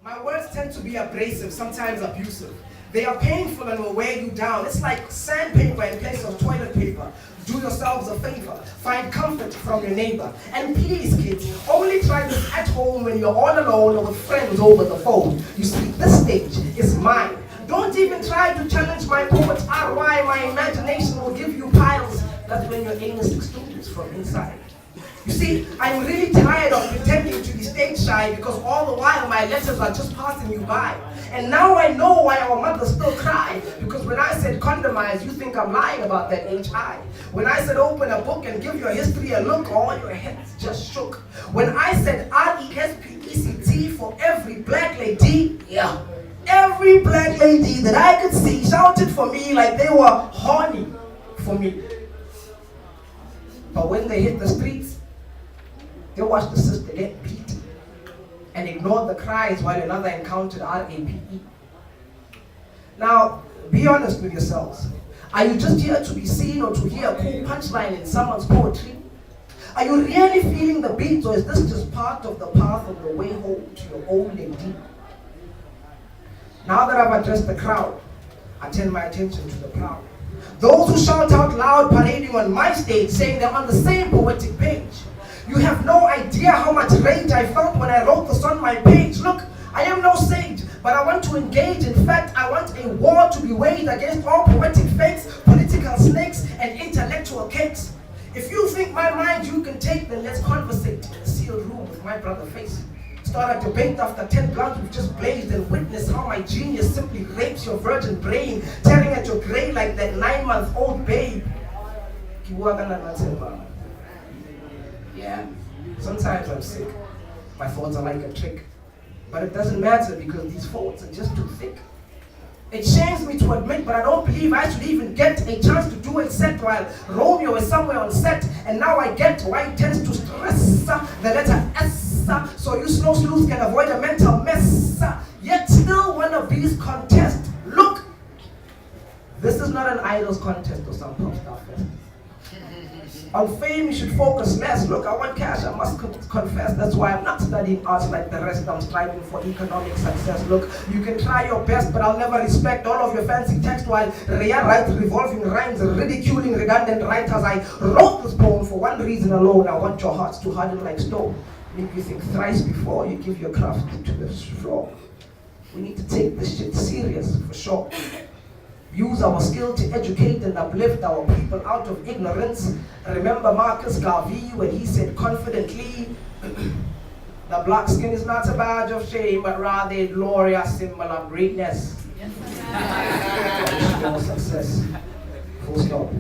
My words tend to be abrasive, sometimes abusive. They are painful and will wear you down. It's like sandpaper in place of toilet paper. Do yourselves a favor. Find comfort from your neighbor. And please, kids, only try this at home when you're all alone or with friends over the phone. You see, this stage is mine. Don't even try to challenge my poet's RY. My imagination will give you piles. That's when your anus explodes from inside. You see, I'm really tired of pretending to be stage shy because all the while my letters are just passing you by. And now I know why our mothers still cry, because when I said condomize, you think I'm lying about that HI. When I said open a book and give your history a look, all your heads just shook. When I said RESPECT for every black lady, yeah, every black lady that I could see shouted for me like they were horny for me. But when they hit the streets, they watched the sister get beat and ignored the cries while another encountered RAPE. Now, be honest with yourselves. Are you just here to be seen or to hear a cool punchline in someone's poetry? Are you really feeling the beat, or is this just part of the path of the way home to your own lady? Now that I've addressed the crowd, I turn my attention to the proud. Those who shout out loud, parading on my stage, saying they're on the same poetic page. You have no idea how much rage I felt when I wrote this on my page. Look, I am no sage, but I want to engage. In fact, I want a war to be waged against all poetic fakes, political snakes, and intellectual cakes. If you think my mind you can take, then let's conversate in a sealed room with my brother Face. Start a debate after 10 blunts we've just blazed, and witness how my genius simply rapes your virgin brain, tearing at your grey like that 9-month-old babe. Yeah, sometimes I'm sick. My thoughts are like a trick. But it doesn't matter because these thoughts are just too thick. It shames me to admit, but I don't believe I should even get a chance to do a set while Romeo is somewhere on set. And now I get why he tends to stress the letter S, so you slow sleuths can avoid a mental mess. Yet still wannabes contest. Look, this is not an idols contest or some pop star fest. On fame, you should focus less. Look, I want cash, I must confess. That's why I'm not studying arts like the rest. I'm striving for economic success. Look, you can try your best, but I'll never respect all of your fancy text while Ria writes revolving rhymes, ridiculing redundant writers. I wrote this poem for one reason alone. I want your hearts to harden like stone. Make you think thrice before you give your craft to this floor. We need to take this shit serious, for sure. Use our skill to educate and uplift our people out of ignorance. Remember Marcus Garvey when he said confidently, the black skin is not a badge of shame, but rather a glorious symbol of greatness. Yes. Success. Full stop.